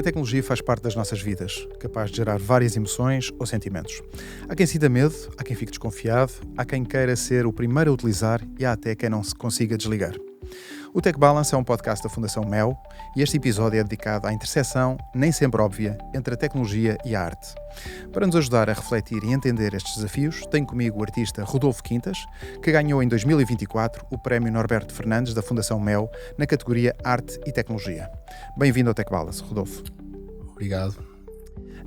tecnologia faz parte das nossas vidas, capaz de gerar várias emoções ou sentimentos. Há quem sinta medo, há quem fique desconfiado, há quem queira ser o primeiro a utilizar e há até quem não se consiga desligar. O Tech Balance é um podcast da Fundação MEL e este episódio é dedicado à interseção, nem sempre óbvia, entre a tecnologia e a arte. Para nos ajudar a refletir e entender estes desafios, tenho comigo o artista Rodolfo Quintas, que ganhou em 2024 o Prémio Norberto Fernandes da Fundação MEL na categoria Arte e Tecnologia. Bem-vindo ao Tech Balance, Rodolfo. Obrigado.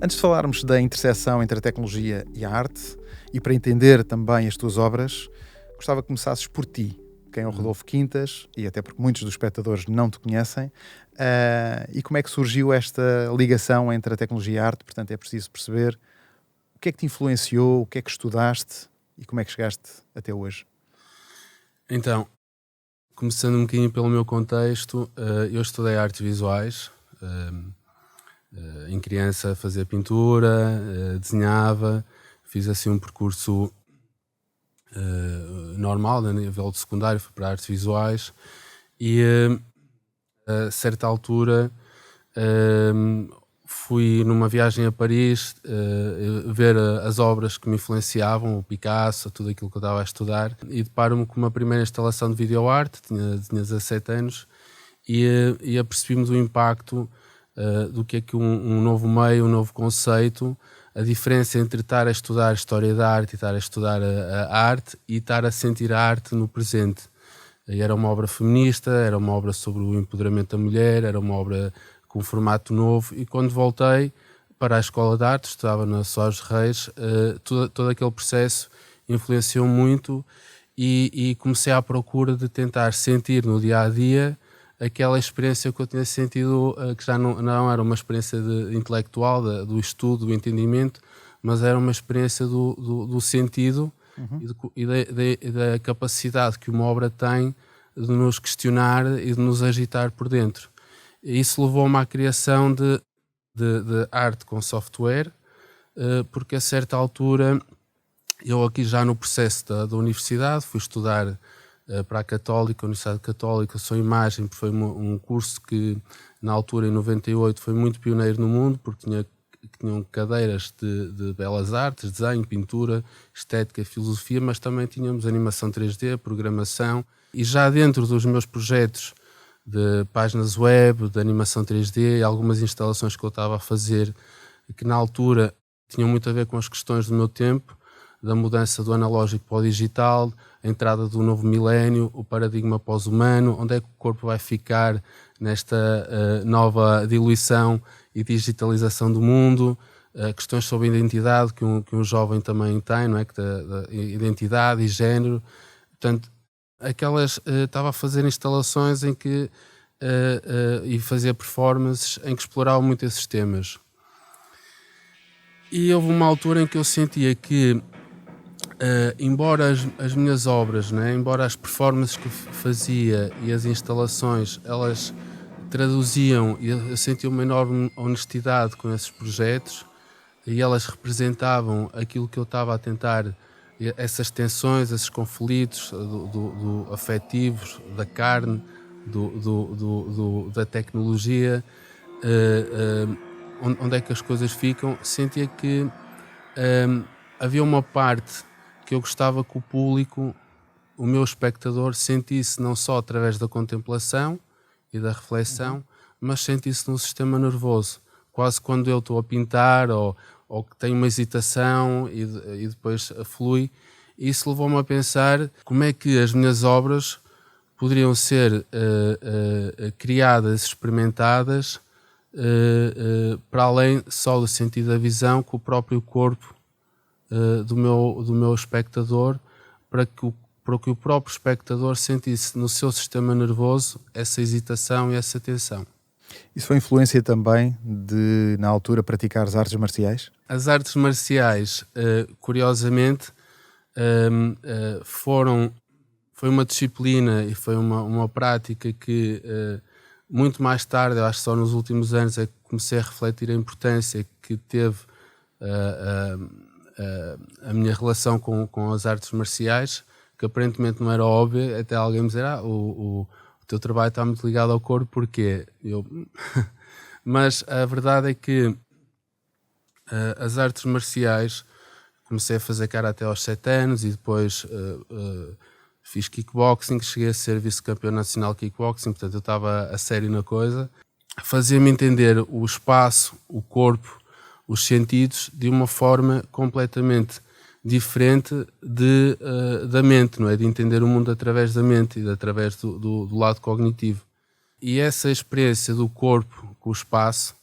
Antes de falarmos da interseção entre a tecnologia e a arte, e para entender também as tuas obras, gostava que começasses por ti. Quem é o Rodolfo Quintas, e até porque muitos dos espectadores não te conhecem, e como é que surgiu esta ligação entre a tecnologia e a arte. Portanto, é preciso perceber o que é que te influenciou, o que é que estudaste e como é que chegaste até hoje. Então, começando um bocadinho pelo meu contexto, eu estudei artes visuais. Em criança fazia pintura, desenhava, fiz assim um percurso normal, a nível de secundário, fui para artes visuais e a certa altura fui numa viagem a Paris ver as obras que me influenciavam, o Picasso, tudo aquilo que eu estava a estudar, e deparo-me com uma primeira instalação de videoarte, tinha 17 anos, e apercebi-me do impacto do que é que um novo meio, um novo conceito, a diferença entre estar a estudar história da arte e estar a estudar a arte e estar a sentir a arte no presente. E era uma obra feminista, era uma obra sobre o empoderamento da mulher, era uma obra com um formato novo, e quando voltei para a Escola de Arte, estava na Soares Reis, todo aquele processo influenciou muito e comecei à procura de tentar sentir no dia-a-dia aquela experiência que eu tinha sentido, que já não era uma experiência intelectual, do estudo, do entendimento, mas era uma experiência do sentido e da capacidade que uma obra tem de nos questionar e de nos agitar por dentro. E isso levou-me à criação de arte com software, porque a certa altura, eu aqui já no processo da universidade, fui estudar para a Católica, a Universidade Católica, sou imagem, porque foi um curso que na altura, em 98, foi muito pioneiro no mundo, porque tinham cadeiras de belas artes, desenho, pintura, estética, filosofia, mas também tínhamos animação 3D, programação, e já dentro dos meus projetos de páginas web, de animação 3D e algumas instalações que eu estava a fazer, que na altura tinham muito a ver com as questões do meu tempo, da mudança do analógico para o digital, a entrada do novo milénio, o paradigma pós-humano, onde é que o corpo vai ficar nesta nova diluição e digitalização do mundo, questões sobre identidade que um jovem também tem, não é? Da identidade e género. Portanto, estava a fazer instalações em que e fazia performances em que explorava muito esses temas. E houve uma altura em que eu sentia que embora as minhas obras, né, embora as performances que eu fazia e as instalações, elas traduziam, e eu sentia uma enorme honestidade com esses projetos, e elas representavam aquilo que eu estava a tentar, essas tensões, esses conflitos do afetivos, da carne, da tecnologia, onde é que as coisas ficam. Sentia que havia uma parte que eu gostava que o público, o meu espectador, sentisse não só através da contemplação e da reflexão, mas sentisse no sistema nervoso, quase quando eu estou a pintar ou que tenho uma hesitação e depois flui. Isso levou-me a pensar como é que as minhas obras poderiam ser criadas, experimentadas, para além só do sentido da visão, com o próprio corpo do meu espectador, para que o próprio espectador sentisse no seu sistema nervoso essa hesitação e essa tensão. Isso foi influência também de, na altura, praticar as artes marciais? As artes marciais, curiosamente, foi uma disciplina e foi uma prática que muito mais tarde, eu acho que só nos últimos anos, é que comecei a refletir a importância que teve a minha relação com as artes marciais, que aparentemente não era óbvia, até alguém me dizer o teu trabalho está muito ligado ao corpo, porquê? Mas a verdade é que as artes marciais, comecei a fazer karatê aos 7 anos e depois fiz kickboxing, cheguei a ser vice-campeão nacional de kickboxing, portanto eu estava a sério na coisa. Fazia-me entender o espaço, o corpo, os sentidos de uma forma completamente diferente da mente, não é? De entender o mundo através da mente e através do lado cognitivo. E essa experiência do corpo com o espaço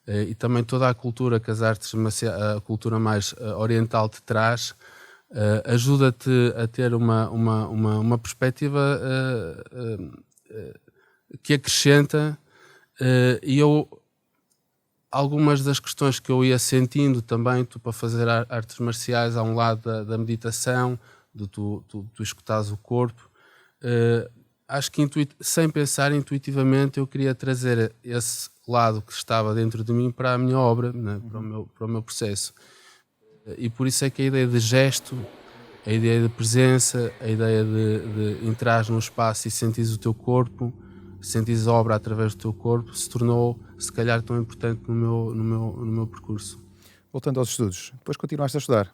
e também toda a cultura que as artes, a cultura mais oriental te traz, ajuda-te a ter uma perspectiva que acrescenta. E algumas das questões que eu ia sentindo também, para fazer artes marciais, há um lado da meditação, de tu escutares o corpo. Acho que sem pensar intuitivamente eu queria trazer esse lado que estava dentro de mim para a minha obra, né? Para o meu processo. E por isso é que a ideia de gesto, a ideia de presença, a ideia de entrar num espaço e sentires o teu corpo, sentires a obra através do teu corpo, se tornou, se calhar, tão importante no meu percurso. Voltando aos estudos, depois continuaste a estudar.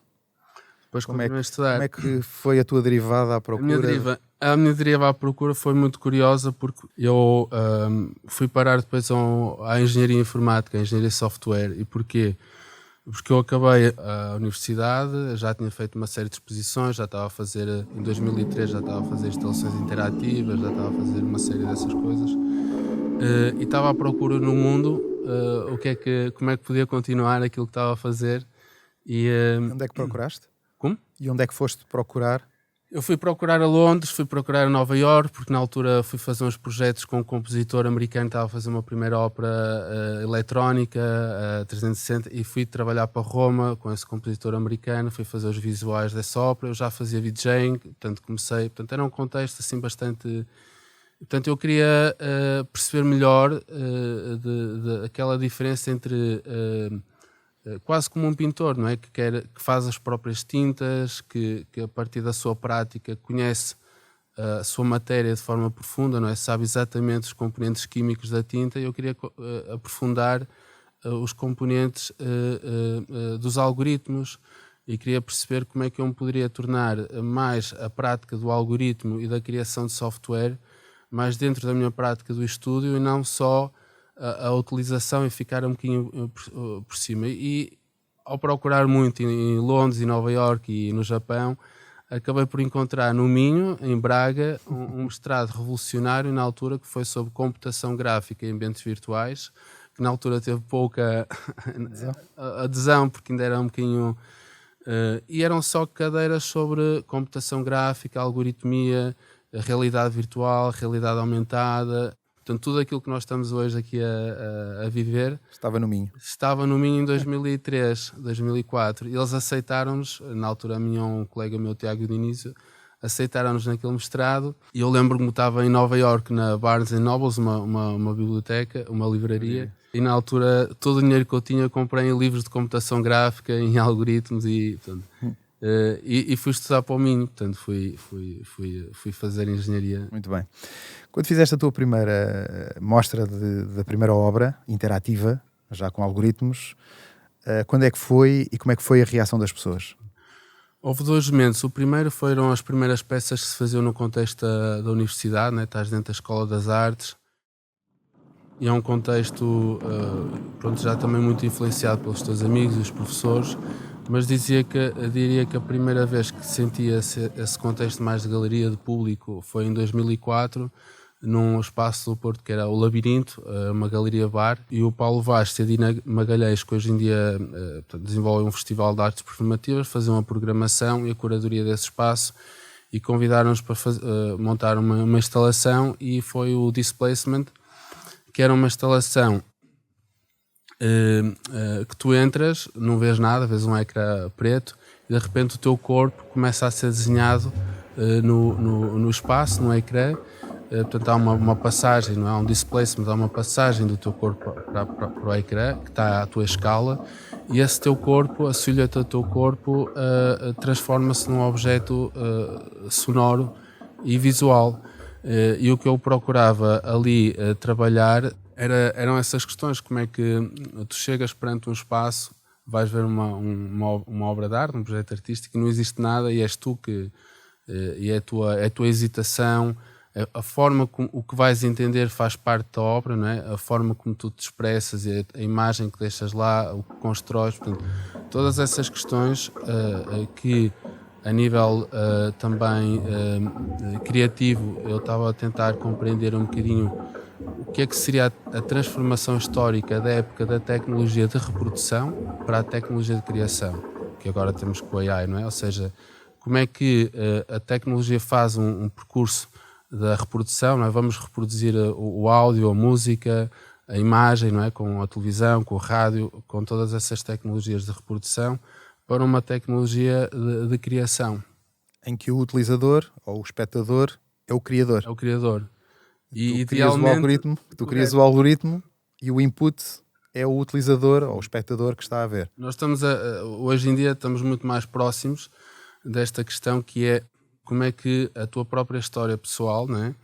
Depois continuei a estudar. Como é que foi a tua derivada à procura? A minha deriva à procura foi muito curiosa, porque eu fui parar depois à engenharia informática, à engenharia de software. E porquê? Porque eu acabei a universidade, já tinha feito uma série de exposições, já estava a fazer, em 2003 já estava a fazer instalações interativas, já estava a fazer uma série dessas coisas, e estava à procura no mundo como é que podia continuar aquilo que estava a fazer. Onde é que procuraste? Como? E onde é que foste procurar? Eu fui procurar a Londres, fui procurar a Nova Iorque, porque na altura fui fazer uns projetos com um compositor americano que estava a fazer uma primeira ópera eletrónica, 360, e fui trabalhar para Roma com esse compositor americano, fui fazer os visuais dessa ópera. Eu já fazia DJing, portanto comecei, portanto era um contexto assim bastante... Portanto eu queria perceber melhor aquela diferença entre... quase como um pintor, não é? Que faz as próprias tintas, que a partir da sua prática conhece a sua matéria de forma profunda, não é? Sabe exatamente os componentes químicos da tinta, e eu queria aprofundar os componentes dos algoritmos, e queria perceber como é que eu me poderia tornar mais a prática do algoritmo e da criação de software mais dentro da minha prática do estúdio, e não só a utilização e ficar um bocadinho por cima. E ao procurar muito em Londres e Nova Iorque e no Japão, acabei por encontrar no Minho, em Braga, um mestrado revolucionário na altura, que foi sobre computação gráfica em ambientes virtuais, que na altura teve pouca adesão, porque ainda era um bocadinho... e eram só cadeiras sobre computação gráfica, algoritmia, realidade virtual, realidade aumentada. Portanto, tudo aquilo que nós estamos hoje aqui a viver... Estava no Minho. Estava no Minho em 2003, 2004. E eles aceitaram-nos, na altura um colega meu, Tiago Dionísio, aceitaram-nos naquele mestrado. E eu lembro-me que estava em Nova Iorque, na Barnes & Noble, uma biblioteca, uma livraria. E na altura, todo o dinheiro que eu tinha, comprei em livros de computação gráfica, em algoritmos e... Portanto, e fui estudar para o Minho, portanto fui fazer engenharia. Muito bem. Quando fizeste a tua primeira mostra da primeira obra interativa, já com algoritmos, quando é que foi e como é que foi a reação das pessoas? Houve dois momentos. O primeiro foram as primeiras peças que se faziam no contexto da universidade, né? Estás dentro da Escola das Artes, e é um contexto já também muito influenciado pelos teus amigos e os professores. Mas diria que a primeira vez que sentia esse contexto mais de galeria, de público, foi em 2004, num espaço do Porto que era o Labirinto, uma galeria bar, e o Paulo Vaz e a Dina Magalhães, que hoje em dia desenvolvem um festival de artes performativas, faziam a programação e a curadoria desse espaço, e convidaram-nos para montar uma instalação, e foi o Displacement, que era uma instalação que tu entras, não vês nada, vês um ecrã preto, e de repente o teu corpo começa a ser desenhado no espaço, no ecrã. Portanto há uma passagem, não é um displacement, há uma passagem do teu corpo para o ecrã, que está à tua escala, e esse teu corpo, a silhueta do teu corpo, transforma-se num objeto sonoro e visual. E o que eu procurava ali trabalhar eram essas questões, como é que tu chegas perante um espaço, vais ver uma obra de arte, um projeto artístico, e não existe nada, e és tu que... e é a tua hesitação, a forma como o que vais entender faz parte da obra, não é? A forma como tu te expressas e a imagem que deixas lá, o que constróis, portanto, todas essas questões que a nível também criativo eu estava a tentar compreender um bocadinho o que é que seria a transformação histórica da época da tecnologia de reprodução para a tecnologia de criação, que agora temos com o AI, não é? Ou seja, como é que a tecnologia faz um percurso da reprodução, não é? Vamos reproduzir o áudio, a música, a imagem, não é? Com a televisão, com o rádio, com todas essas tecnologias de reprodução, para uma tecnologia de criação. Em que o utilizador ou o espectador é o criador. É o criador. E tu crias o algoritmo e o input é o utilizador ou o espectador que está a ver. Nós estamos hoje em dia estamos muito mais próximos desta questão, que é como é que a tua própria história pessoal, não é?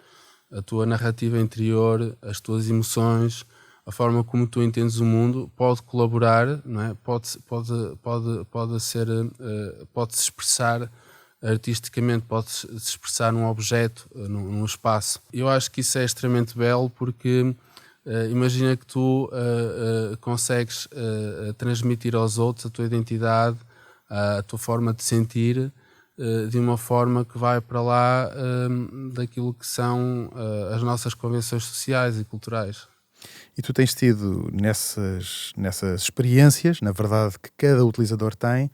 A tua narrativa interior, as tuas emoções, a forma como tu entendes o mundo pode colaborar, não é? Pode-se expressar artisticamente, pode-se expressar num objeto, num espaço. Eu acho que isso é extremamente belo, porque imagina que tu consegues transmitir aos outros a tua identidade, a tua forma de sentir, de uma forma que vai para lá daquilo que são as nossas convenções sociais e culturais. E tu tens tido nessas experiências, na verdade, que cada utilizador tem,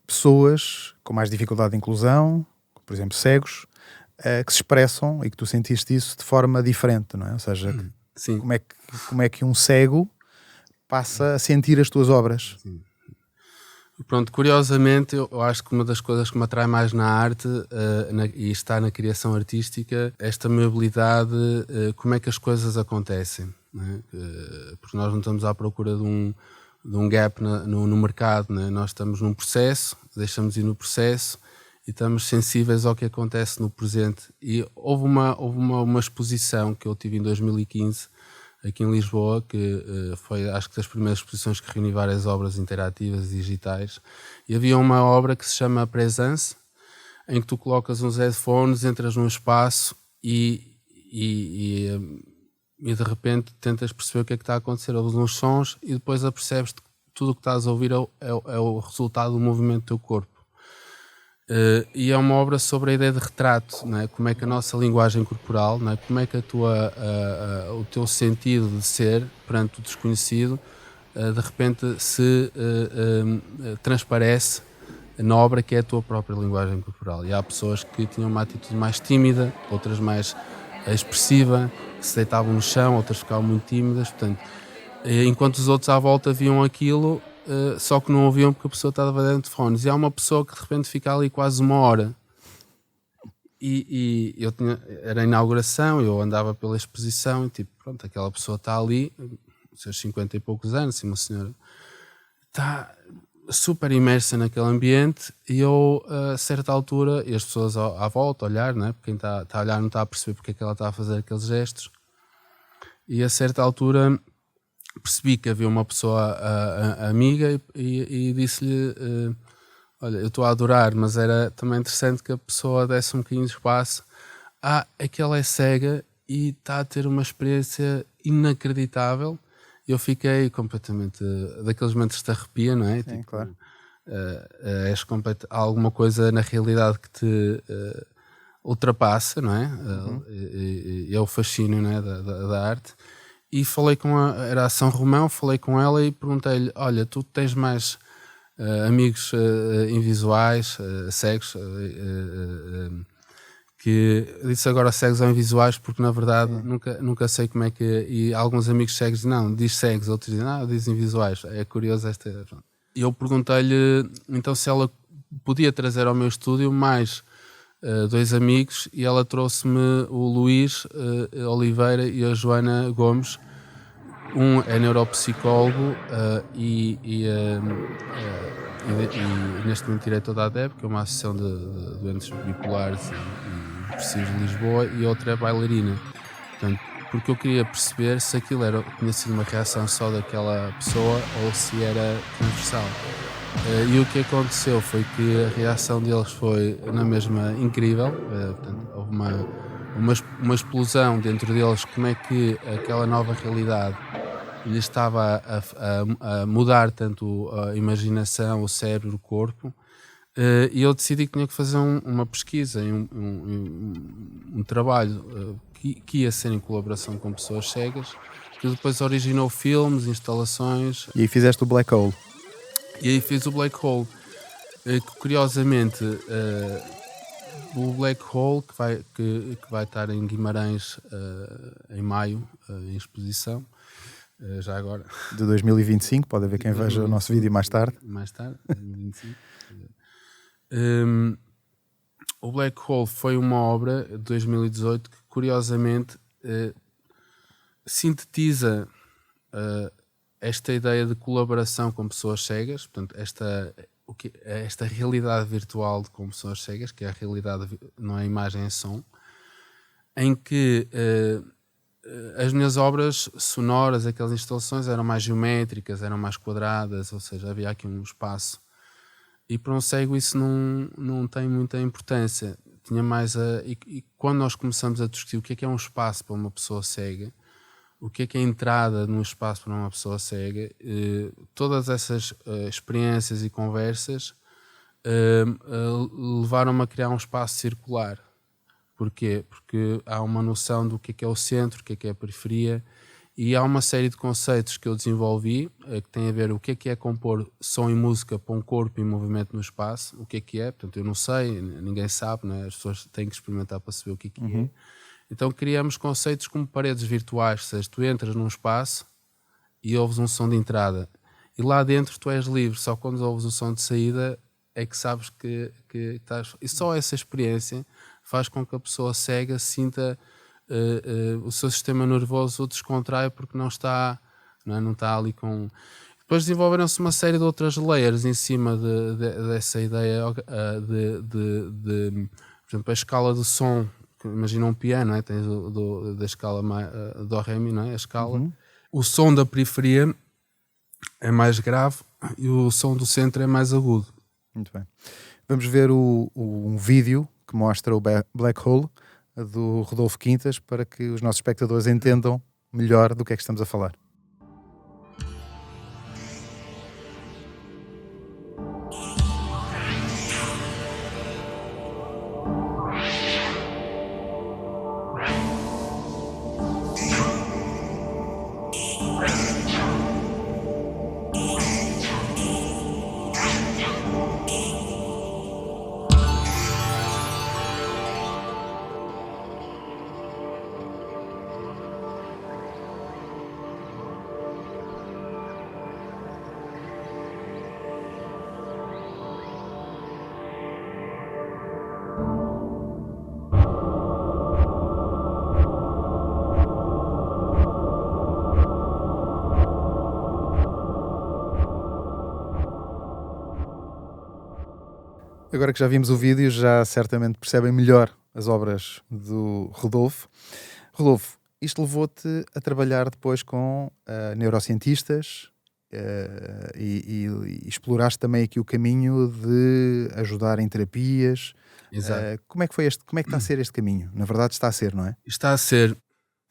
pessoas com mais dificuldade de inclusão, por exemplo, cegos, que se expressam e que tu sentiste isso de forma diferente, não é? Ou seja, Sim. Como é que um cego passa a sentir as tuas obras? Sim. Pronto, curiosamente, eu acho que uma das coisas que me atrai mais na arte e está na criação artística, esta mobilidade, como é que as coisas acontecem, não é? Porque nós não estamos à procura de um gap no mercado, não é? Nós estamos num processo, deixamos ir no processo e estamos sensíveis ao que acontece no presente. E houve uma exposição que eu tive em 2015, aqui em Lisboa, que foi, acho que, das primeiras exposições que reuni várias obras interativas e digitais, e havia uma obra que se chama Presence, em que tu colocas uns headphones, entras num espaço e de repente tentas perceber o que é que está a acontecer, ouves uns sons e depois apercebes que tudo o que estás a ouvir é o resultado do movimento do teu corpo. E é uma obra sobre a ideia de retrato, não é? Como é que a nossa linguagem corporal, não é? Como é que o teu sentido de ser perante o desconhecido de repente se transparece na obra, que é a tua própria linguagem corporal. E há pessoas que tinham uma atitude mais tímida, outras mais expressiva, que se deitavam no chão, outras ficavam muito tímidas, portanto, enquanto os outros à volta viam aquilo, só que não ouviam porque a pessoa estava dentro de fones. E há uma pessoa que de repente fica ali quase uma hora. E era a inauguração, eu andava pela exposição e tipo, pronto, aquela pessoa está ali, seus 50 e poucos anos, assim, uma senhora, está super imersa naquele ambiente, e eu, a certa altura, e as pessoas à volta a olhar, não é? Porque quem está a olhar não está a perceber porque é que ela está a fazer aqueles gestos, e a certa altura percebi que havia uma pessoa amiga e disse-lhe, olha, eu estou a adorar, mas era também interessante que a pessoa desse um bocadinho de espaço. Aquela é cega e está a ter uma experiência inacreditável. Eu fiquei completamente, daqueles momentos que te arrepia, não é? Sim, tipo, claro. Há alguma coisa na realidade que te ultrapassa, não é? É o fascínio, não é? da arte. E falei era a São Romão, falei com ela e perguntei-lhe, olha, tu tens mais amigos invisuais, cegos, que disse agora cegos ou invisuais, porque na verdade nunca sei como é que... E alguns amigos cegos não, diz cegos, outros dizem, diz invisuais. É curioso esta... E eu perguntei-lhe então se ela podia trazer ao meu estúdio mais 2 amigos, e ela trouxe-me o Luís Oliveira e a Joana Gomes. Um é neuropsicólogo e neste momento diretor da ADEB, que é uma associação de doentes bipolares e depressivos de Lisboa, e outra é bailarina. Portanto, porque eu queria perceber se aquilo tinha sido uma reação só daquela pessoa ou se era transversal. E o que aconteceu foi que a reação deles foi na mesma incrível. Portanto, houve uma explosão dentro deles, como é que aquela nova realidade lhe estava a mudar tanto a imaginação, o cérebro, o corpo. E eu decidi que tinha que fazer uma pesquisa e um trabalho que ia ser em colaboração com pessoas cegas, que depois originou filmes, instalações. E aí fizeste o Black Hole. E aí fiz o Black Hole, que curiosamente o Black Hole que vai estar em Guimarães em maio, em exposição, já agora. De 2025, pode haver quem veja o nosso vídeo mais tarde. Mais tarde, 2025. O Black Hole foi uma obra de 2018 que curiosamente sintetiza esta ideia de colaboração com pessoas cegas, portanto esta realidade virtual com pessoas cegas, que é a realidade, não é imagem, é som, em que as minhas obras sonoras, aquelas instalações eram mais geométricas, eram mais quadradas, ou seja, havia aqui um espaço. E para um cego isso não tem muita importância. Tinha mais e quando nós começamos a discutir o que é um espaço para uma pessoa cega, o que é a entrada num espaço para uma pessoa cega, todas essas experiências e conversas levaram-me a criar um espaço circular. Porquê? Porque há uma noção do que é o centro, o que é a periferia, e há uma série de conceitos que eu desenvolvi que têm a ver o que é compor som e música para um corpo em movimento no espaço, o que é. Portanto, eu não sei, ninguém sabe, né? As pessoas têm que experimentar para saber o que é. Então criamos conceitos como paredes virtuais, ou seja, tu entras num espaço e ouves um som de entrada, e lá dentro tu és livre, só quando ouves o som de saída é que sabes que estás... E só essa experiência faz com que a pessoa cega sinta o seu sistema nervoso descontrai porque não está ali com... Depois desenvolveram-se uma série de outras layers em cima dessa ideia de por exemplo, a escala de som. Imagina um piano, não é? Tens da escala do ré mi, não é? A escala. O som da periferia é mais grave e o som do centro é mais agudo. Muito bem. Vamos ver um vídeo que mostra o Black Hole do Rodolfo Quintas para que os nossos espectadores entendam melhor do que é que estamos a falar. Agora que já vimos o vídeo, já certamente percebem melhor as obras do Rodolfo. Rodolfo, isto levou-te a trabalhar depois com neurocientistas e exploraste também aqui o caminho de ajudar em terapias. Exato. Como é que está a ser este caminho? Na verdade está a ser, não é? Está a ser.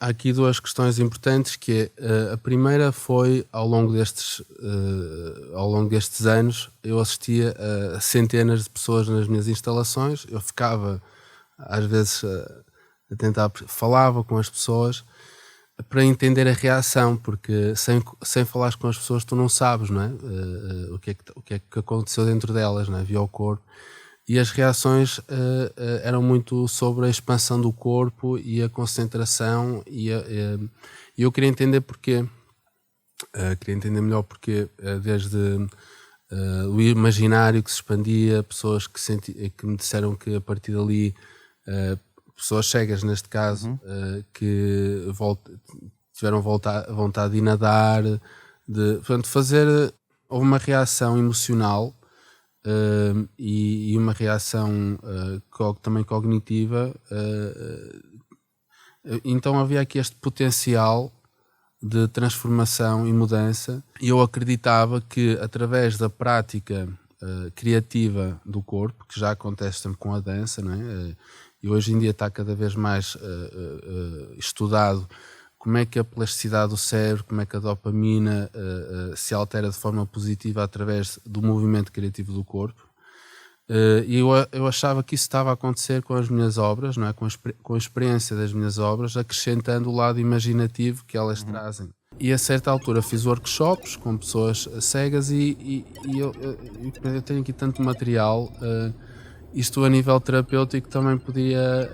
Há aqui duas questões importantes, que a primeira foi, ao longo destes anos, eu assistia a centenas de pessoas nas minhas instalações, eu ficava, às vezes, a tentar, falava com as pessoas para entender a reação, porque sem falar com as pessoas tu não sabes, não é? O que é que aconteceu dentro delas, não é? Via o corpo. E as reações eram muito sobre a expansão do corpo e a concentração, e eu queria entender porquê. Queria entender melhor porquê, desde o imaginário que se expandia, pessoas que me disseram que a partir dali, pessoas cegas neste caso, que tiveram vontade de ir nadar, portanto, houve uma reação emocional. E uma reação também cognitiva Então havia aqui este potencial de transformação e mudança, e eu acreditava que através da prática criativa do corpo, que já acontece sempre com a dança, não é? E hoje em dia está cada vez mais estudado como é que a plasticidade do cérebro, como é que a dopamina se altera de forma positiva através do movimento criativo do corpo. E eu achava que isso estava a acontecer com as minhas obras, não é? Com a experiência das minhas obras, acrescentando o lado imaginativo que elas trazem. E a certa altura fiz workshops com pessoas cegas e eu tenho aqui tanto material, isto a nível terapêutico também podia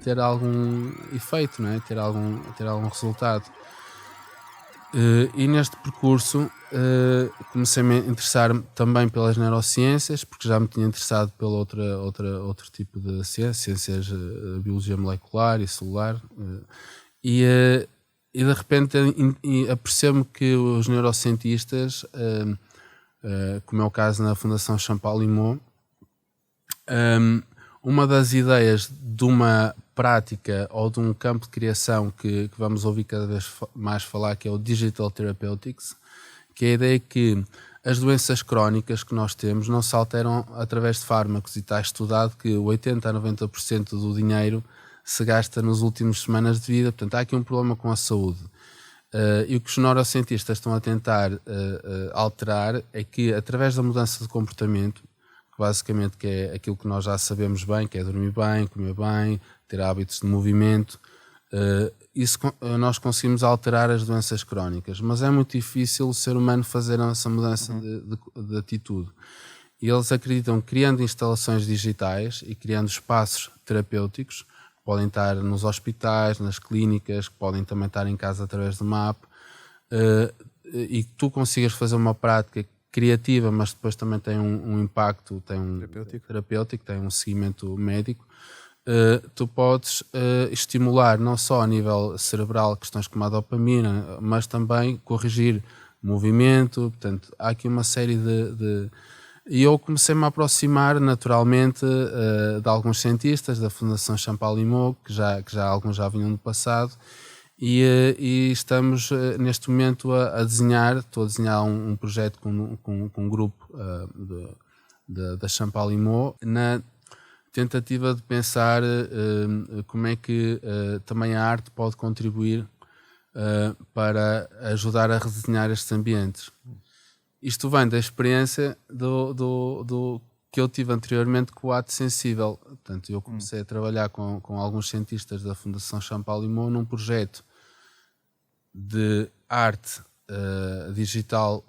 ter algum efeito, não é? Ter algum resultado. E neste percurso comecei-me a interessar também pelas neurociências, porque já me tinha interessado pelo outro tipo de ciências, biologia molecular e celular, e de repente apercebo-me que os neurocientistas, como é o caso na Fundação Champalimaud, uma das ideias de uma prática ou de um campo de criação que vamos ouvir cada vez mais falar, que é o Digital Therapeutics, que é a ideia que as doenças crónicas que nós temos não se alteram através de fármacos, e está estudado que 80% a 90% do dinheiro se gasta nas últimas semanas de vida. Portanto, há aqui um problema com a saúde. E o que os neurocientistas estão a tentar alterar é que, através da mudança de comportamento, basicamente que é aquilo que nós já sabemos bem, que é dormir bem, comer bem, ter hábitos de movimento, nós conseguimos alterar as doenças crónicas, mas é muito difícil o ser humano fazer essa mudança de atitude. E eles acreditam que, criando instalações digitais e criando espaços terapêuticos, que podem estar nos hospitais, nas clínicas, que podem também estar em casa através do MAP, e que tu consigas fazer uma prática criativa, mas depois também tem um impacto, tem um terapêutico, tem um seguimento médico. Tu podes estimular não só a nível cerebral questões como a dopamina, mas também corrigir movimento. Portanto, há aqui uma série de... E eu comecei-me a aproximar naturalmente de alguns cientistas da Fundação Champalimaud, que alguns já vinham do passado, e estamos neste momento a desenhar. Estou a desenhar um projeto com um grupo da Champalimaud, na tentativa de pensar como é que também a arte pode contribuir para ajudar a redesenhar estes ambientes. Isto vem da experiência do que eu tive anteriormente com o ato sensível. Portanto, eu comecei a trabalhar com alguns cientistas da Fundação Champalimaud num projeto de arte digital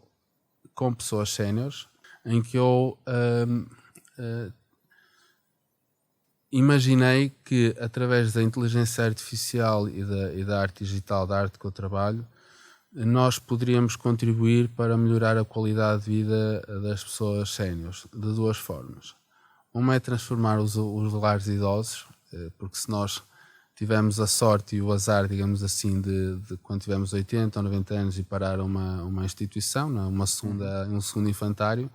com pessoas séniores, em que eu imaginei que, através da inteligência artificial e da arte digital, da arte que eu trabalho, nós poderíamos contribuir para melhorar a qualidade de vida das pessoas séniores de duas formas. Uma é transformar os lares idosos, porque se nós tivemos a sorte e o azar, digamos assim, de quando tivemos 80 ou 90 anos e parar uma instituição, não é? um segundo infantário,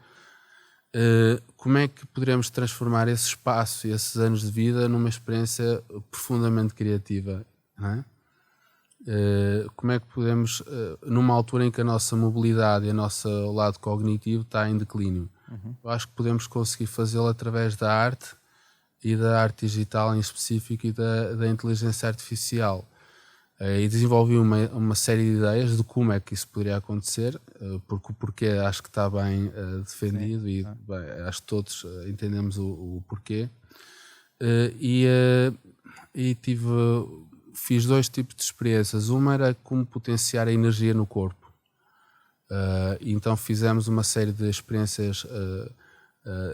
como é que poderemos transformar esse espaço e esses anos de vida numa experiência profundamente criativa, não é? Como é que podemos, numa altura em que a nossa mobilidade e o nosso lado cognitivo está em declínio, eu acho que podemos conseguir fazê-lo através da arte e da arte digital em específico e da inteligência artificial. E desenvolvi uma série de ideias de como é que isso poderia acontecer, porque o porquê acho que está bem defendido. Sim. Bem, acho que todos entendemos o porquê. Fiz dois tipos de experiências. Uma era como potenciar a energia no corpo. Então fizemos uma série de experiências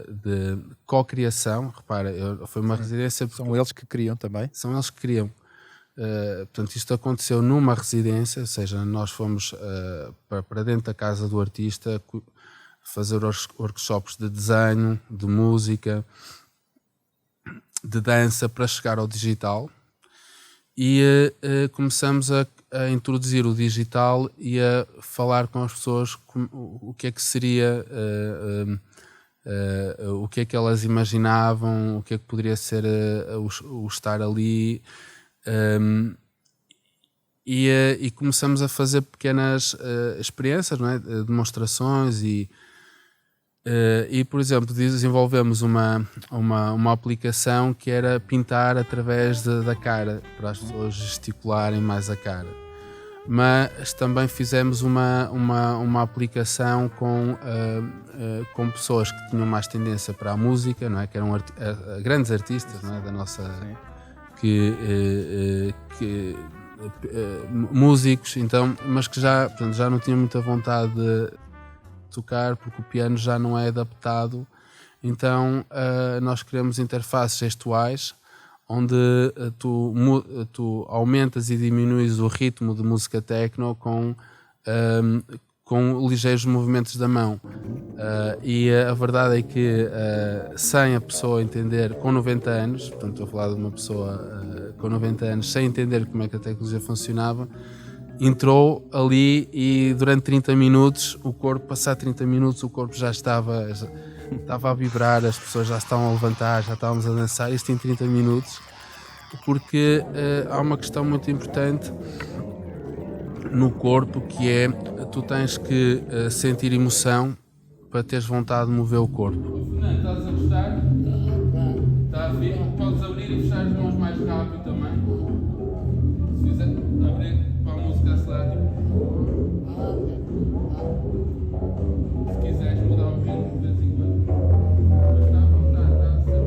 de co-criação. Repara, foi uma residência... São eles que criam também? São eles que criam. Portanto, isto aconteceu numa residência, ou seja, nós fomos para dentro da casa do artista fazer workshops de desenho, de música, de dança, para chegar ao digital. E começamos a introduzir o digital e a falar com as pessoas o que é que seria, o que é que elas imaginavam, o que é que poderia ser o estar ali. e começamos a fazer pequenas experiências, não é? Demonstrações e, por exemplo, desenvolvemos uma aplicação que era pintar através da cara, para as pessoas gesticularem mais a cara. Mas também fizemos uma aplicação com pessoas que tinham mais tendência para a música, não é? Que eram grandes artistas, não é? Da nossa... músicos, então, mas que portanto, já não tinham muita vontade de tocar porque o piano já não é adaptado. Então nós criamos interfaces gestuais onde tu aumentas e diminuis o ritmo de música techno com ligeiros movimentos da mão. E a verdade é que sem a pessoa entender, com 90 anos, portanto estou a falar de uma pessoa com 90 anos, sem entender como é que a tecnologia funcionava, entrou ali e durante 30 minutos, passado 30 minutos, o corpo já estava a vibrar, as pessoas já estavam a levantar, já estávamos a dançar, isto em 30 minutos, porque há uma questão muito importante no corpo, que é, tu tens que sentir emoção para teres vontade de mover o corpo. Fernando, estás a gostar? Está a ver? Podes abrir e fechar as mãos mais rápido também. Se fizer, abrir para a música acelerar. Se quiseres mudar o ritmo de vez em quando. Mas está à vontade, está a ser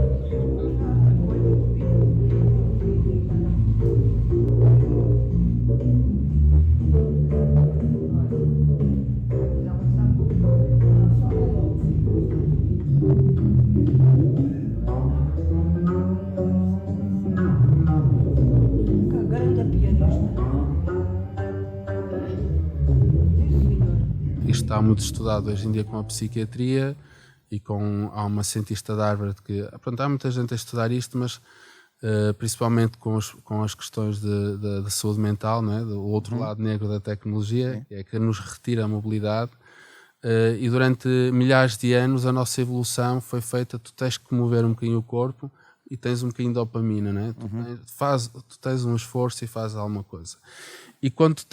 Isto está muito estudado hoje em dia com a psiquiatria e há uma cientista de Harvard que, pronto, há muita gente a estudar isto, mas principalmente com as questões de saúde mental, não é? Do outro lado negro da tecnologia, que é que nos retira a mobilidade. E durante milhares de anos a nossa evolução foi feita, tu tens que mover um bocadinho o corpo e tens um bocadinho de dopamina, não é? Tu tens um esforço e fazes alguma coisa. E quando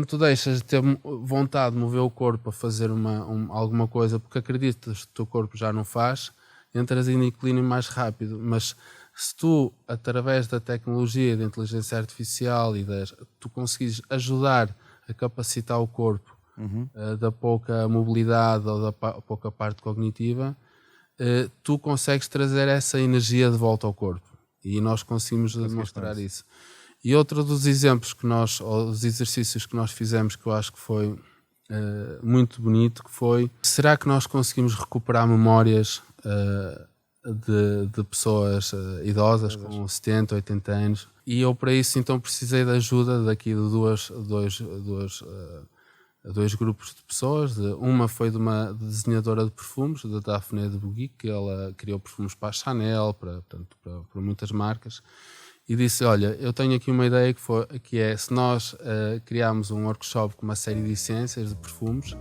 tu deixas de ter vontade de mover o corpo a fazer alguma coisa porque acreditas que o teu corpo já não faz, entras em declínio mais rápido. Mas se tu, através da tecnologia, da inteligência artificial tu conseguires ajudar a capacitar o corpo da pouca mobilidade ou da pouca parte cognitiva, tu consegues trazer essa energia de volta ao corpo. E nós conseguimos demonstrar isso. E outro dos exemplos ou dos exercícios que nós fizemos, que eu acho que foi muito bonito, que foi: será que nós conseguimos recuperar memórias de pessoas idosas com 70, 80 anos? E eu para isso então precisei de ajuda daqui de dois grupos de pessoas. Uma foi de uma desenhadora de perfumes, da Daphne de Bouguic, que ela criou perfumes para a Chanel, para muitas marcas. E disse: olha, eu tenho aqui uma ideia que é, se nós criarmos um workshop com uma série de essências de perfumes,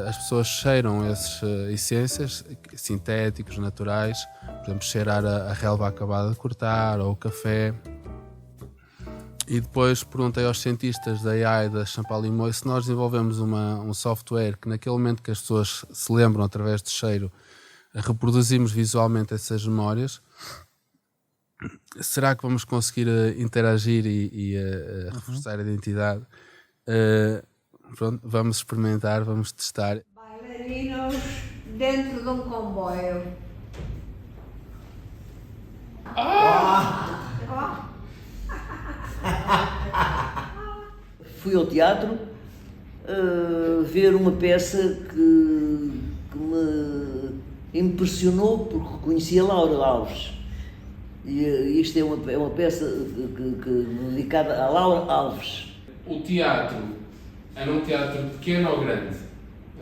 as pessoas cheiram essas essências sintéticos, naturais, por exemplo, cheirar a relva acabada de cortar ou o café. E depois perguntei aos cientistas da AI, da Champalimau, se nós desenvolvemos um software que naquele momento que as pessoas se lembram através do cheiro, reproduzimos visualmente essas memórias, será que vamos conseguir interagir e reforçar a identidade? Pronto, vamos experimentar, vamos testar. Bailarinos dentro de um comboio. Fui ao teatro ver uma peça que me impressionou porque reconheci a Laura Alves. E isto é uma peça dedicada a Laura Alves. O teatro era um teatro pequeno ou grande?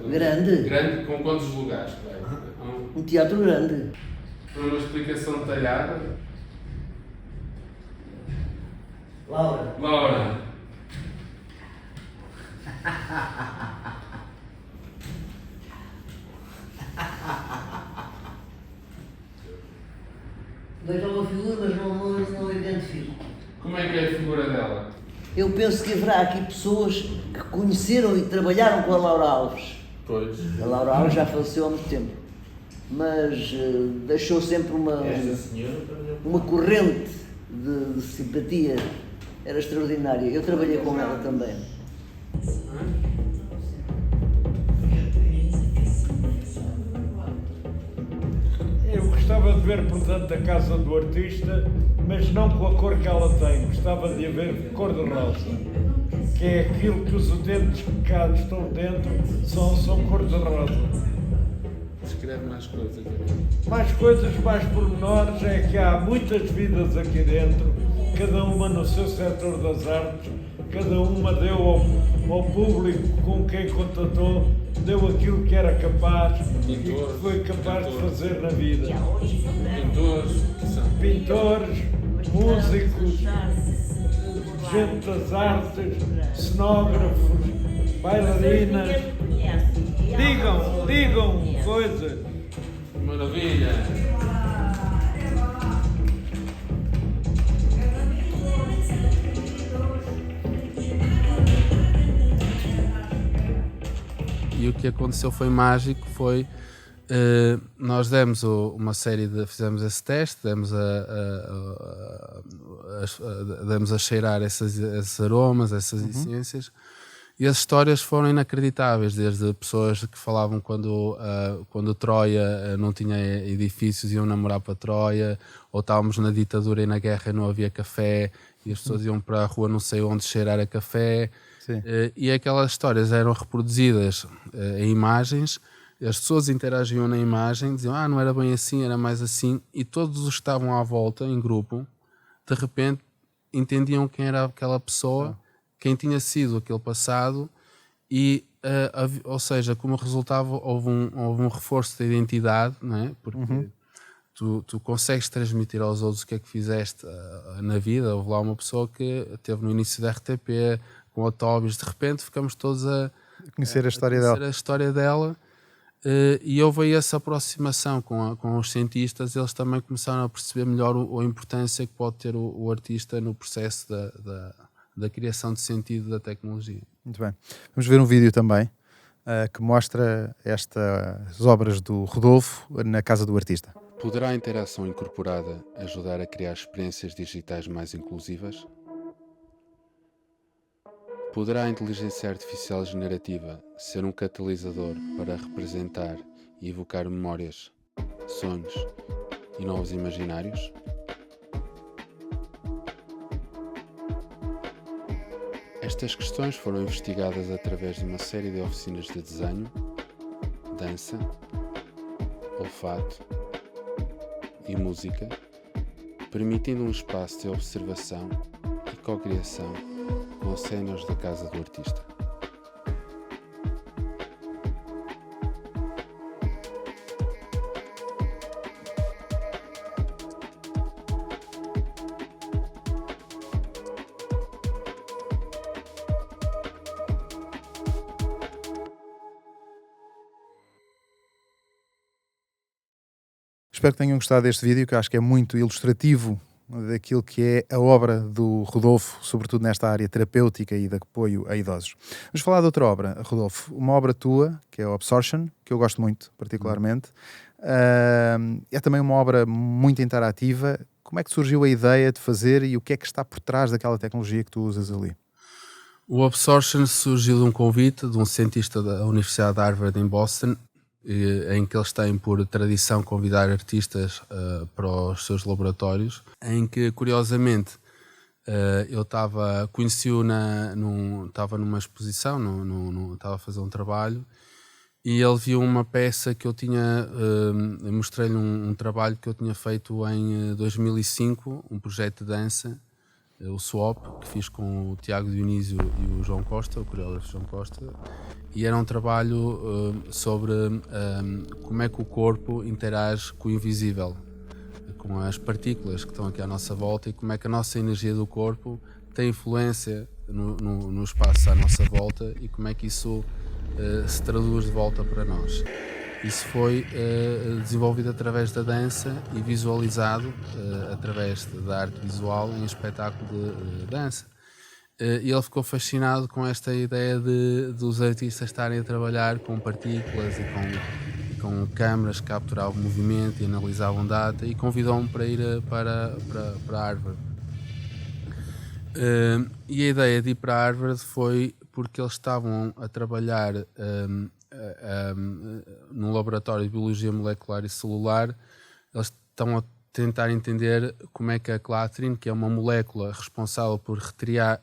Grande. Grande, com quantos lugares? Um teatro grande. Foi uma explicação detalhada. Laura. Vejo uma figura, mas não identifico. Como é que é a figura dela? Eu penso que haverá aqui pessoas que conheceram e trabalharam com a Laura Alves. Pois. A Laura Alves já faleceu há muito tempo, mas deixou sempre uma corrente de simpatia, era extraordinária. Eu trabalhei com ela também. Eu gostava de ver, portanto, a casa do artista, mas não com a cor que ela tem. Gostava de a ver cor-de-rosa, que é aquilo que os utentes que cá estão dentro são cor-de-rosa. Escreve mais coisas. Mais coisas, mais pormenores, é que há muitas vidas aqui dentro, cada uma no seu setor das artes, cada uma deu ao público com quem contatou, deu aquilo que era capaz e que foi capaz de fazer na vida. Pintores, músicos, gente das artes, cenógrafos, bailarinas. Digam coisas. Maravilha! E o que aconteceu foi mágico, nós demos uma série fizemos esse teste, demos a cheirar esses aromas, essas essências, e as histórias foram inacreditáveis, desde pessoas que falavam quando Troia não tinha edifícios, iam namorar para Troia, ou estávamos na ditadura e na guerra e não havia café, e as pessoas iam para a rua não sei onde cheirar a café. E aquelas histórias eram reproduzidas em imagens, as pessoas interagiam na imagem, diziam, não era bem assim, era mais assim, e todos os que estavam à volta, em grupo, de repente entendiam quem era aquela pessoa, quem tinha sido aquele passado, e, ou seja, como resultado houve um reforço da identidade, não é? Porque tu consegues transmitir aos outros o que é que fizeste na vida. Houve lá uma pessoa que esteve no início da RTP, com o Tobias, de repente ficamos todos a Conhecer a história dela. E houve aí essa aproximação com os cientistas. Eles também começaram a perceber melhor a importância que pode ter o artista no processo da criação de sentido da tecnologia. Muito bem. Vamos ver um vídeo também que mostra estas obras do Rodolfo na casa do artista. Poderá a interação incorporada ajudar a criar experiências digitais mais inclusivas? Poderá a inteligência artificial generativa ser um catalisador para representar e evocar memórias, sonhos e novos imaginários? Estas questões foram investigadas através de uma série de oficinas de desenho, dança, olfato e música, permitindo um espaço de observação e co-criação com cenas da casa do artista. Espero que tenham gostado deste vídeo, que acho que é muito ilustrativo daquilo que é a obra do Rodolfo, sobretudo nesta área terapêutica e de apoio a idosos. Vamos falar de outra obra, Rodolfo, uma obra tua, que é o Absorption, que eu gosto muito, particularmente. É também uma obra muito interativa. Como é que surgiu a ideia de fazer e o que é que está por trás daquela tecnologia que tu usas ali? O Absorption surgiu de um convite de um cientista da Universidade de Harvard em Boston, em que eles têm por tradição convidar artistas para os seus laboratórios, em que, curiosamente, eu estava numa exposição, estava a fazer um trabalho, e ele viu uma peça que eu tinha, eu mostrei-lhe um trabalho que eu tinha feito em 2005, um projeto de dança, o Swap, que fiz com o Tiago Dionísio e o João Costa, o coreógrafo João Costa, e era um trabalho sobre como é que o corpo interage com o invisível, com as partículas que estão aqui à nossa volta, e como é que a nossa energia do corpo tem influência no espaço à nossa volta e como é que isso se traduz de volta para nós. Isso foi desenvolvido através da dança e visualizado através da arte visual em espetáculo de dança. E ele ficou fascinado com esta ideia dos artistas estarem a trabalhar com partículas e com câmaras que capturavam movimento e analisavam data, e convidou-me para ir para Harvard. E a ideia de ir para Harvard foi porque eles estavam a trabalhar num laboratório de biologia molecular e celular. Eles estão a tentar entender como é que a clatrine, que é uma molécula responsável por retirar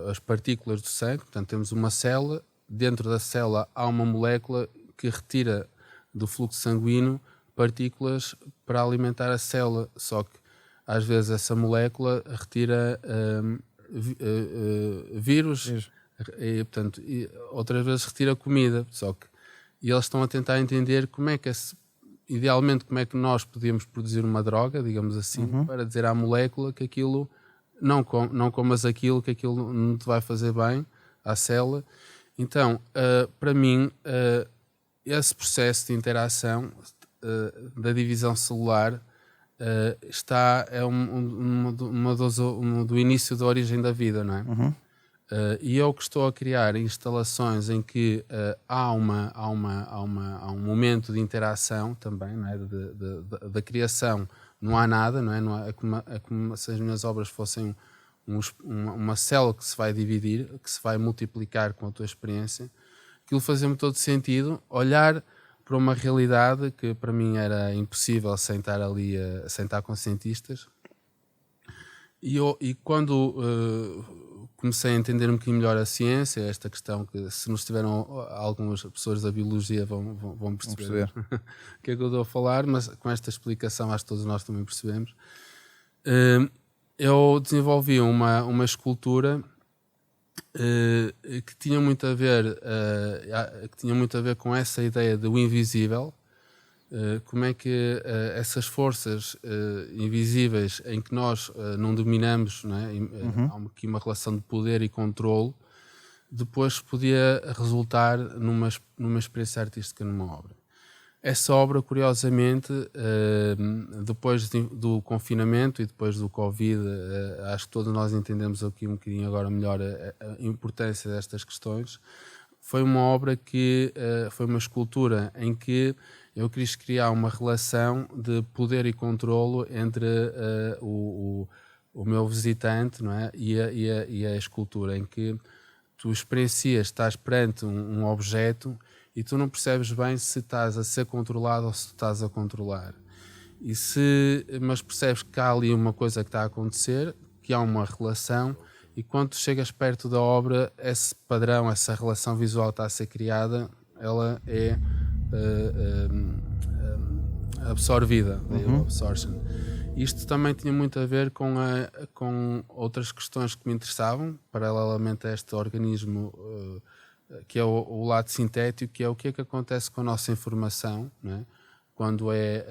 as partículas do sangue, portanto temos uma célula, dentro da célula há uma molécula que retira do fluxo sanguíneo partículas para alimentar a célula, só que às vezes essa molécula retira vírus e, portanto, outras vezes retira comida, e eles estão a tentar entender como é que idealmente como é que nós podíamos produzir uma droga, digamos assim, para dizer à molécula que aquilo não comas aquilo, que aquilo não te vai fazer bem à célula. Então, para mim, esse processo de interação da divisão celular do início da origem da vida, não é? E eu que estou a criar instalações em que há um momento de interação também, não é? Da criação, não há nada, não é? É como se as minhas obras fossem uma célula que se vai dividir, que se vai multiplicar com a tua experiência. Aquilo fazia-me todo sentido, olhar para uma realidade que para mim era impossível sem estar com cientistas. E quando comecei a entender um bocadinho melhor a ciência, esta questão que, se nos tiveram algumas pessoas da biologia vão perceber o que é que eu estou a falar, mas com esta explicação acho que todos nós também percebemos. Eu desenvolvi uma escultura que tinha muito a ver com essa ideia do invisível. Como é que essas forças invisíveis em que nós não dominamos, não é? Há aqui uma relação de poder e controle, depois podia resultar numa experiência artística, numa obra. Essa obra, curiosamente, depois do confinamento e depois do Covid, acho que todos nós entendemos aqui um bocadinho agora melhor a importância destas questões. Foi uma obra foi uma escultura em que eu quis criar uma relação de poder e controlo entre o meu visitante, não é? e a escultura, em que tu experiencias, estás perante um objeto e tu não percebes bem se estás a ser controlado ou se estás a controlar. Mas percebes que há ali uma coisa que está a acontecer, que há uma relação, e quando tu chegas perto da obra, esse padrão, essa relação visual está a ser criada, ela é absorvida, absorption. Isto também tinha muito a ver com outras questões que me interessavam, paralelamente a este organismo, que é o lado sintético, que é o que acontece com a nossa informação, não é? Quando é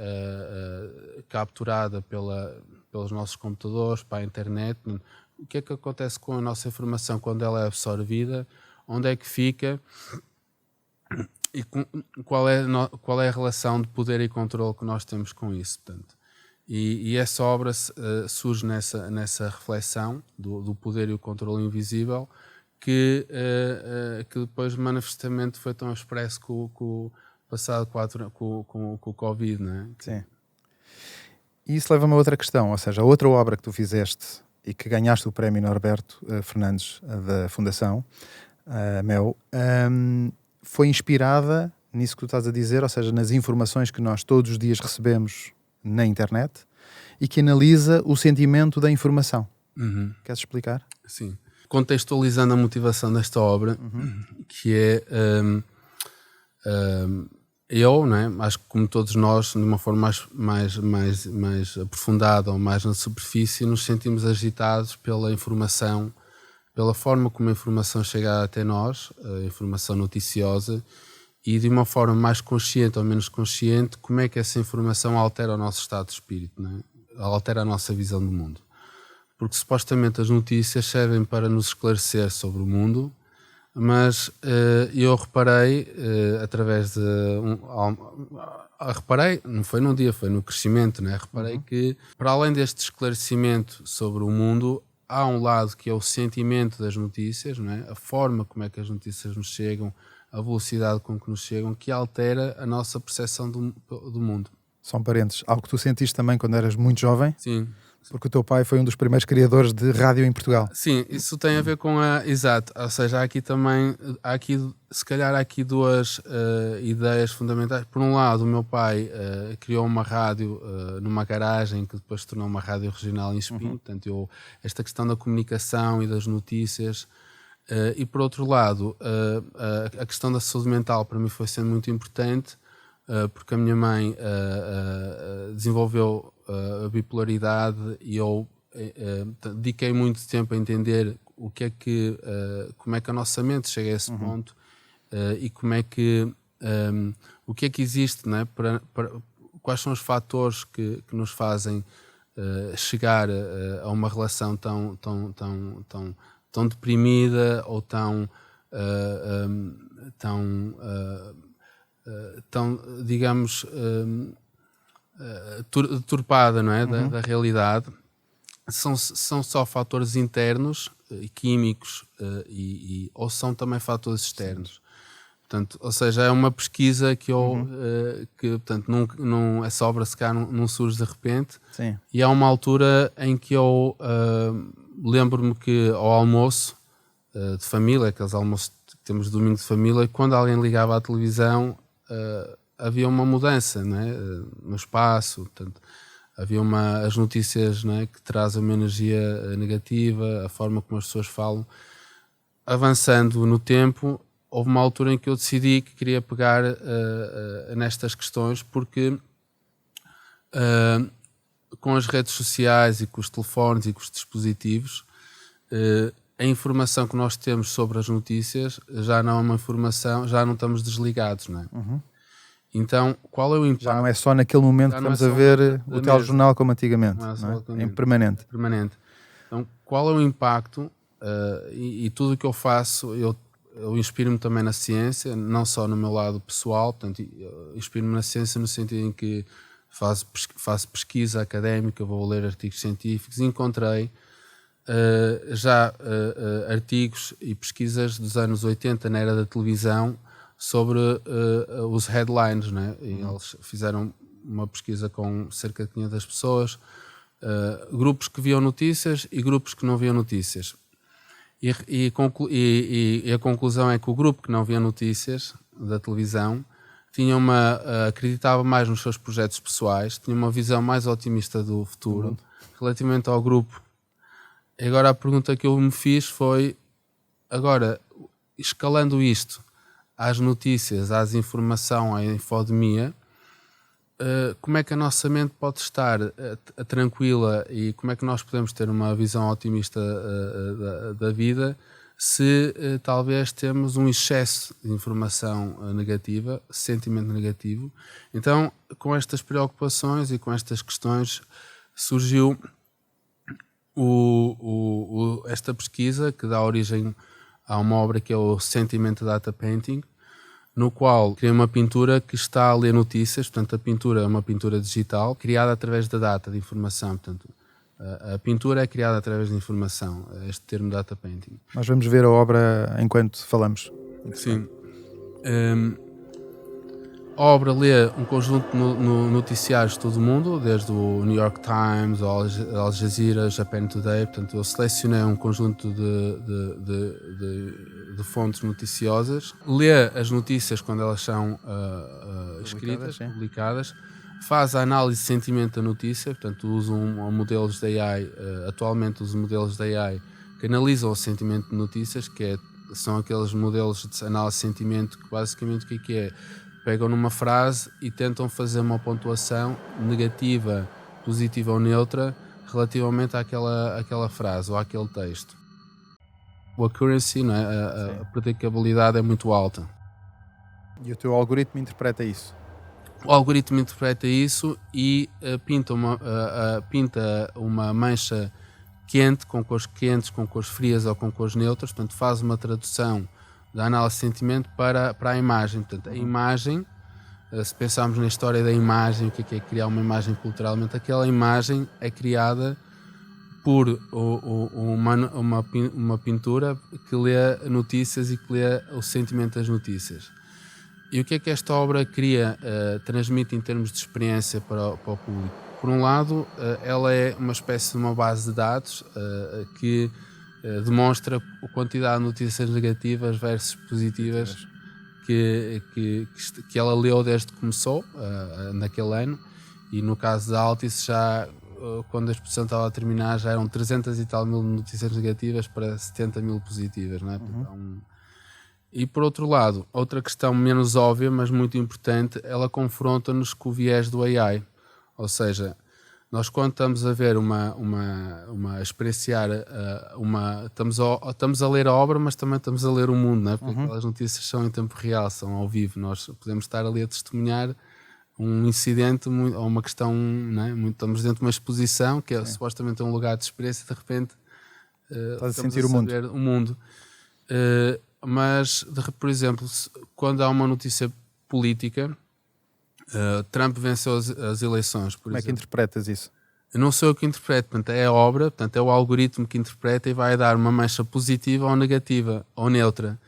capturada pelos nossos computadores, para a internet. O que acontece com a nossa informação quando ela é absorvida, onde é que fica e qual é a relação de poder e controle que nós temos com isso, portanto. E essa obra surge nessa reflexão do poder e o controle invisível, que depois manifestamente foi tão expresso com o passado com o Covid, não é? Sim. E isso leva-me a outra questão, ou seja, a outra obra que tu fizeste e que ganhaste o prémio Norberto Fernandes da Fundação MEL, foi inspirada nisso que tu estás a dizer, ou seja, nas informações que nós todos os dias recebemos na internet e que analisa o sentimento da informação. Queres explicar? Sim. Contextualizando a motivação desta obra, que é eu, não é? Acho que como todos nós, de uma forma mais aprofundada ou mais na superfície, nos sentimos agitados pela informação, pela forma como a informação chega até nós, a informação noticiosa, e de uma forma mais consciente ou menos consciente, como é que essa informação altera o nosso estado de espírito, não é? Altera a nossa visão do mundo. Porque supostamente as notícias servem para nos esclarecer sobre o mundo, mas eu reparei, através de... reparei, não foi num dia, foi no crescimento, né? Reparei que, para além deste esclarecimento sobre o mundo, há um lado que é o sentimento das notícias, não é? A forma como é que as notícias nos chegam, a velocidade com que nos chegam, que altera a nossa percepção do mundo. São parentes. Algo que tu sentiste também quando eras muito jovem? Sim. Porque o teu pai foi um dos primeiros criadores de rádio em Portugal. Sim, isso tem a ver com a... Exato, ou seja, se calhar há aqui duas ideias fundamentais. Por um lado, o meu pai criou uma rádio numa garagem que depois se tornou uma rádio regional em Espinho, portanto, esta questão da comunicação e das notícias. E por outro lado, a questão da saúde mental para mim foi sendo muito importante, porque a minha mãe desenvolveu a bipolaridade e eu dediquei muito tempo a entender como é que a nossa mente chega a esse ponto, e como é que o que é que existe, não é? Quais são os fatores que nos fazem chegar a uma relação tão deprimida ou tão digamos, turpada, não é? Da realidade. São só fatores internos e químicos, ou são também fatores externos. Portanto, ou seja, é uma pesquisa que portanto, não, essa obra se calhar não surge de repente. Sim. E há uma altura em que eu lembro-me que ao almoço de família, aqueles almoços que temos domingo de família, quando alguém ligava à televisão, havia uma mudança, não é? No espaço, portanto, havia as notícias, não é? Que trazem uma energia negativa, a forma como as pessoas falam. Avançando no tempo, houve uma altura em que eu decidi que queria pegar nestas questões, porque com as redes sociais e com os telefones e com os dispositivos, a informação que nós temos sobre as notícias já não é uma informação, já não estamos desligados, não é? Então, qual é o impacto? Já não é só naquele momento que estamos a ver o telejornal como antigamente, não é? Em permanente. Então, qual é o impacto? E tudo o que eu faço, eu inspiro-me também na ciência, não só no meu lado pessoal, portanto, inspiro-me na ciência no sentido em que faço pesquisa académica, vou ler artigos científicos, e encontrei artigos e pesquisas dos anos 80 na era da televisão sobre os headlines, né? E eles fizeram uma pesquisa com cerca de 500 pessoas, grupos que viam notícias e grupos que não viam notícias. E a conclusão é que o grupo que não via notícias da televisão acreditava mais nos seus projetos pessoais, tinha uma visão mais otimista do futuro relativamente ao grupo. E agora a pergunta que eu me fiz foi, agora, escalando isto às notícias, à informação, à infodemia, como é que a nossa mente pode estar tranquila e como é que nós podemos ter uma visão otimista da vida se talvez temos um excesso de informação negativa, sentimento negativo. Então, com estas preocupações e com estas questões, surgiu esta pesquisa que dá origem a uma obra que é o Sentiment Data Painting, no qual criei uma pintura que está a ler notícias. Portanto, a pintura é uma pintura digital criada através da data, de informação. Portanto, a pintura é criada através de informação, este termo data painting. Nós vamos ver a obra enquanto falamos. Sim. A obra lê um conjunto de noticiários de todo o mundo, desde o New York Times, Al Jazeera, Japan Today. Portanto, eu selecionei um conjunto de fontes noticiosas. Lê as notícias quando elas são escritas, publicadas. Faz a análise de sentimento da notícia. Portanto, usam modelos de AI. Atualmente, os modelos de AI que analisam o sentimento de notícias, são aqueles modelos de análise de sentimento que basicamente o que é? Pegam numa frase e tentam fazer uma pontuação negativa, positiva ou neutra relativamente àquela frase ou àquele texto. O accuracy, não é? A predicabilidade é muito alta. E o teu algoritmo interpreta isso? O algoritmo interpreta isso e pinta uma mancha quente, com cores quentes, com cores frias ou com cores neutras. Portanto, faz uma tradução da análise de sentimento para a imagem. Portanto, a imagem, se pensarmos na história da imagem, o que é criar uma imagem culturalmente, aquela imagem é criada por uma pintura que lê notícias e que lê o sentimento das notícias. E o que é que esta obra transmite em termos de experiência para o público? Por um lado, ela é uma espécie de uma base de dados que demonstra a quantidade de notícias negativas versus positivas que ela leu desde que começou, naquele ano, e no caso da Altice, já quando a exposição estava a terminar, já eram 300 e tal mil notícias negativas para 70 mil positivas, não é? Então, e por outro lado, outra questão menos óbvia, mas muito importante, ela confronta-nos com o viés do AI. Ou seja, nós quando estamos a ver experienciar estamos a ler a obra, mas também estamos a ler o mundo, não é? Porque aquelas notícias são em tempo real, são ao vivo. Nós podemos estar ali a testemunhar um incidente ou uma questão, não é? Estamos dentro de uma exposição que é supostamente um lugar de experiência, de repente estás a sentir o mundo. Mas, por exemplo, quando há uma notícia política, Trump venceu as eleições, por Como exemplo. é que interpretas isso? Não sou eu que interpreto, portanto, é a obra, portanto, é o algoritmo que interpreta e vai dar uma mancha positiva ou negativa, ou neutra.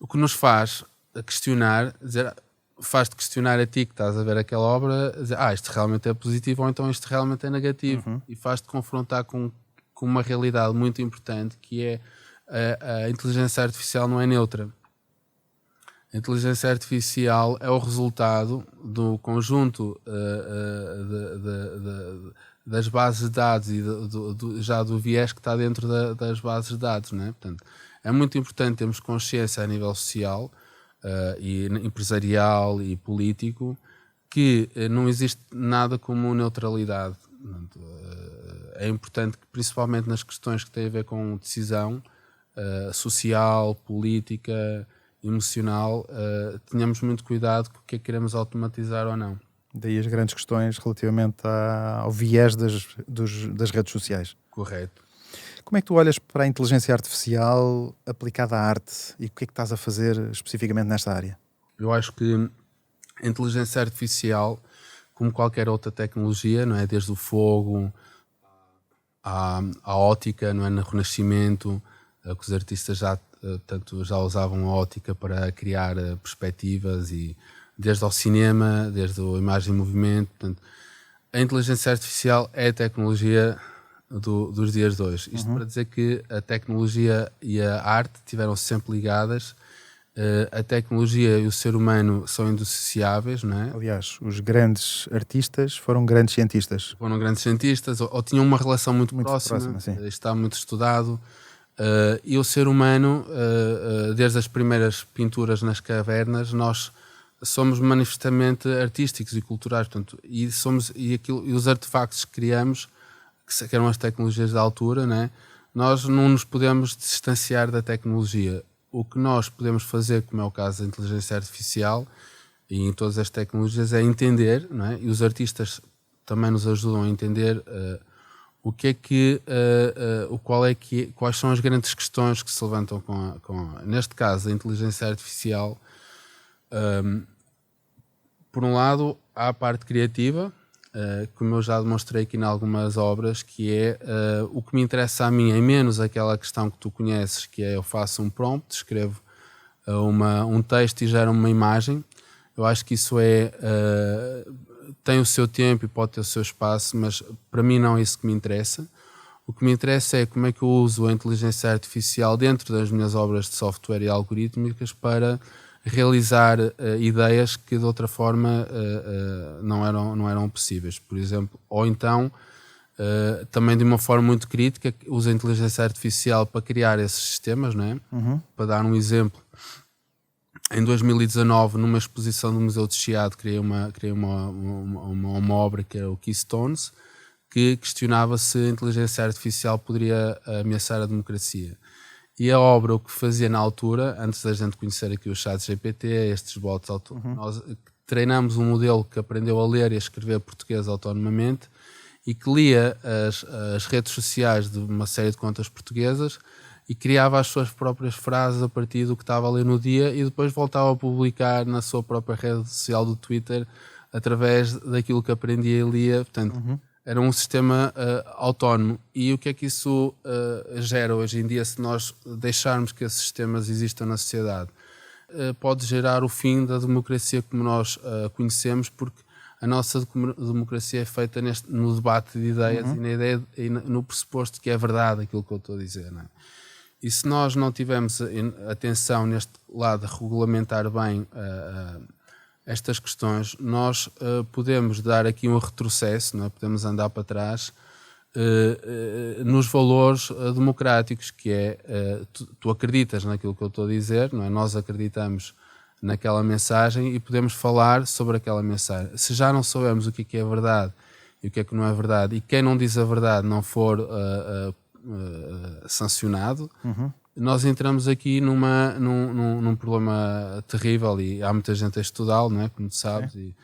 O que nos faz questionar, faz-te questionar a ti que estás a ver aquela obra, dizer, isto realmente é positivo ou então isto realmente é negativo. E faz-te confrontar com uma realidade muito importante, que é a inteligência artificial não é neutra. A inteligência artificial é o resultado do conjunto das bases de dados e já do viés que está dentro das bases de dados, não é? Portanto, é muito importante termos consciência a nível social e empresarial e político que não existe nada como neutralidade. Portanto, é importante que, principalmente nas questões que têm a ver com decisão social, política, emocional, tenhamos muito cuidado com o que é que queremos automatizar ou não. Daí as grandes questões relativamente ao viés das redes sociais. Correto. Como é que tu olhas para a inteligência artificial aplicada à arte e o que é que estás a fazer especificamente nesta área? Eu acho que a inteligência artificial, como qualquer outra tecnologia, não é? Desde o fogo à ótica, não é? No Renascimento, que os artistas já usavam a ótica para criar perspectivas, e desde ao cinema, desde a imagem em movimento. Portanto, a inteligência artificial é a tecnologia dos dias de hoje. Isto para dizer que a tecnologia e a arte estiveram sempre ligadas. A tecnologia e o ser humano são indissociáveis, não é? Aliás, os grandes artistas foram grandes cientistas. Foram grandes cientistas ou tinham uma relação muito próxima. Sim. Está muito estudado. E o ser humano, desde as primeiras pinturas nas cavernas, nós somos manifestamente artísticos e culturais, portanto, e os artefactos que criamos, que eram as tecnologias da altura, né? Nós não nos podemos distanciar da tecnologia. O que nós podemos fazer, como é o caso da inteligência artificial e em todas as tecnologias, é entender, não é? E os artistas também nos ajudam a entender o que é que, quais são as grandes questões que se levantam neste caso, a inteligência artificial. Por um lado, há a parte criativa, como eu já demonstrei aqui em algumas obras, que é o que me interessa a mim, é menos aquela questão que tu conheces, que é eu faço um prompt, escrevo um texto e gero uma imagem. Eu acho que isso tem o seu tempo e pode ter o seu espaço, mas para mim não é isso que me interessa. O que me interessa é como é que eu uso a inteligência artificial dentro das minhas obras de software e algorítmicas para realizar ideias que de outra forma não eram possíveis, por exemplo. Ou então, também de uma forma muito crítica, uso a inteligência artificial para criar esses sistemas, não é? Para dar um exemplo, em 2019, numa exposição do Museu de Chiado, criei uma obra que era o Keystones, que questionava se a inteligência artificial poderia ameaçar a democracia. E a obra, o que fazia na altura, antes da gente conhecer aqui o ChatGPT, estes bots, nós treinamos um modelo que aprendeu a ler e a escrever português autonomamente e que lia as redes sociais de uma série de contas portuguesas e criava as suas próprias frases a partir do que estava a ler no dia e depois voltava a publicar na sua própria rede social do Twitter através daquilo que aprendia e lia. Portanto, era um sistema autónomo. E o que é que isso gera hoje em dia, se nós deixarmos que esses sistemas existam na sociedade? Pode gerar o fim da democracia como nós conhecemos, porque a nossa democracia é feita no debate de ideias e, na ideia, e no pressuposto que é verdade aquilo que eu estou a dizer. Não é? E se nós não tivermos atenção neste lado a regulamentar bem estas questões, nós podemos dar aqui um retrocesso, não é? Podemos andar para trás nos valores democráticos, que é tu acreditas naquilo que eu estou a dizer, não é? Nós acreditamos naquela mensagem e podemos falar sobre aquela mensagem. Se já não soubermos o que é verdade e o que é que não é verdade, e quem não diz a verdade não for sancionado, nós entramos aqui num problema terrível, e há muita gente a estudá-lo, não é? Como tu sabes. E,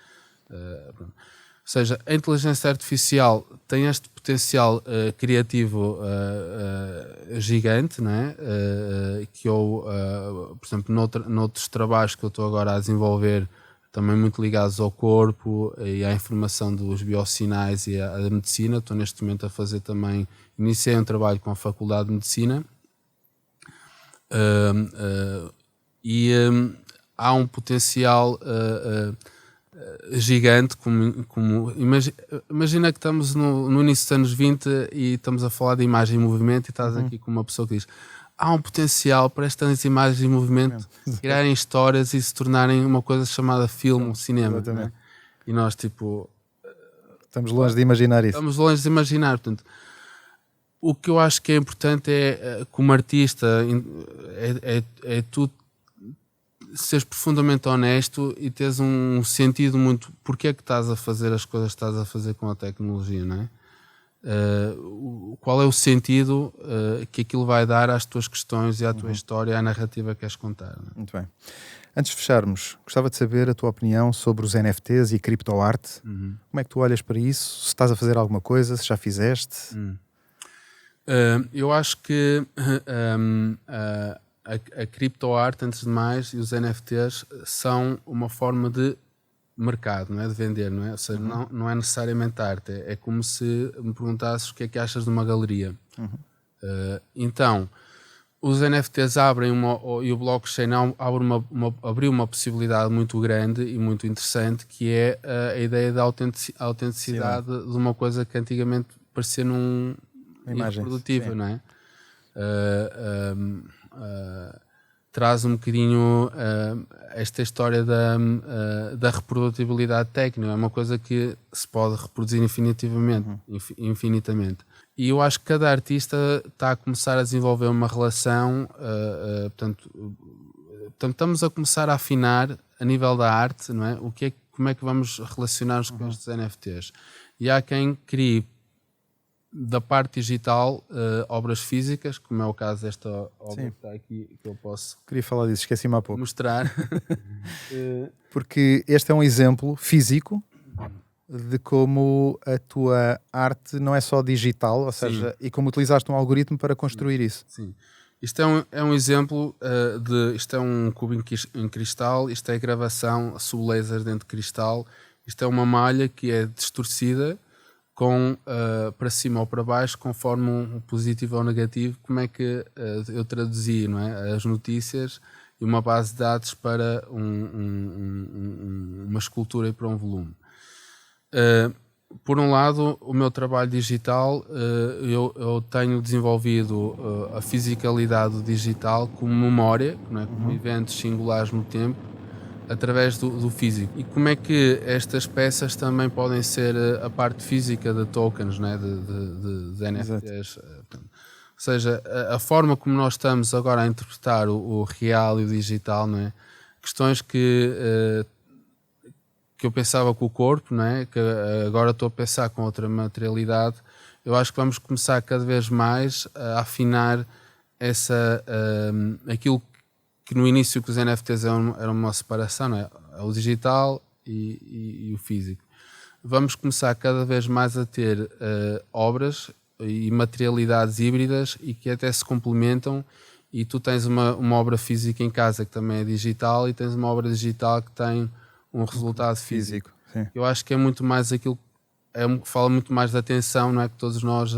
ou seja, a inteligência artificial tem este potencial criativo gigante, não é? Que eu, por exemplo, noutros trabalhos que eu estou agora a desenvolver, também muito ligados ao corpo e à informação dos biosinais e à medicina, estou neste momento a fazer também, iniciei um trabalho com a Faculdade de Medicina, há um potencial gigante, como imagina que estamos no início dos anos 20 e estamos a falar de imagem em movimento, e estás aqui com uma pessoa que diz há um potencial para estas imagens em movimento criarem histórias e se tornarem uma coisa chamada filme, cinema, né? E nós estamos longe de imaginar isso. Estamos longe de imaginar. Portanto, o que eu acho que é importante é, como artista, é tu seres profundamente honesto e teres um sentido muito porque é que estás a fazer as coisas que estás a fazer com a tecnologia, não é? Qual é o sentido que aquilo vai dar às tuas questões e à tua história, à narrativa que queres contar, não é? Muito bem. Antes de fecharmos, gostava de saber a tua opinião sobre os NFTs e criptoarte. Como é que tu olhas para isso? Se estás a fazer alguma coisa, se já fizeste? Eu acho que a criptoarte, antes de mais, e os NFTs são uma forma de mercado, não é? De vender, não é? Ou seja, não é necessariamente arte. É como se me perguntasses o que é que achas de uma galeria. Então, os NFTs abrem e o blockchain abriu uma possibilidade muito grande e muito interessante, que é a ideia da autenticidade de uma coisa que antigamente parecia irreprodutível, não é? Traz um bocadinho esta história da reprodutibilidade técnica. É uma coisa que se pode reproduzir infinitamente. E eu acho que cada artista está a começar a desenvolver uma relação, portanto, estamos a começar a afinar a nível da arte, não é? Como é que vamos relacionar-nos com estes NFTs? E há quem crie da parte digital obras físicas, como é o caso desta obra que está aqui, que eu posso Queria falar disso, esqueci-me há pouco. mostrar. Porque este é um exemplo físico de como a tua arte não é só digital, ou seja, e como utilizaste um algoritmo para construir isso. Sim. Isto é um exemplo isto é um cubo em cristal, isto é gravação sob laser dentro de cristal, isto é uma malha que é distorcida com para cima ou para baixo, conforme um positivo ou negativo. Como é que eu traduzi, não é? As notícias e uma base de dados para uma escultura e para um volume. Por um lado, o meu trabalho digital, eu tenho desenvolvido a fisicalidade do digital como memória, não é? Como eventos singulares no tempo, através do físico. E como é que estas peças também podem ser a parte física de tokens, não é? de NFTs. Ou seja, a forma como nós estamos agora a interpretar o real e o digital, não é? Questões que eu pensava com o corpo, não é? Que agora estou a pensar com outra materialidade. Eu acho que vamos começar cada vez mais a afinar aquilo que no início que os NFTs eram uma separação, não é? O digital e o físico. Vamos começar cada vez mais a ter obras e materialidades híbridas e que até se complementam, e tu tens uma obra física em casa que também é digital e tens uma obra digital que tem um resultado físico. Sim. Eu acho que é muito mais aquilo fala muito mais da atenção, não é, que todos nós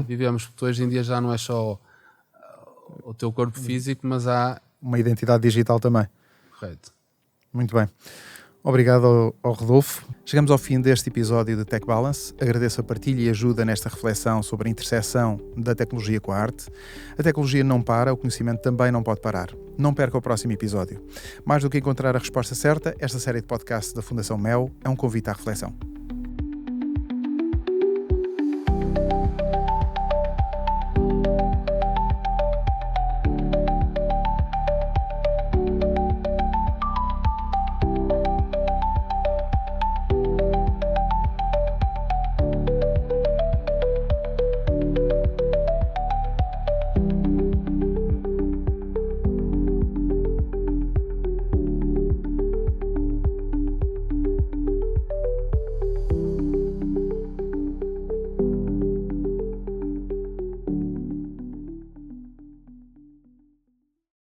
vivemos, porque hoje em dia já não é só o teu corpo físico, mas há uma identidade digital também. Correto. Muito bem. Obrigado ao Rodolfo. Chegamos ao fim deste episódio de Tech Balance. Agradeço a partilha e ajuda nesta reflexão sobre a interseção da tecnologia com a arte. A tecnologia não para, o conhecimento também não pode parar. Não perca o próximo episódio. Mais do que encontrar a resposta certa, esta série de podcasts da Fundação MEL é um convite à reflexão.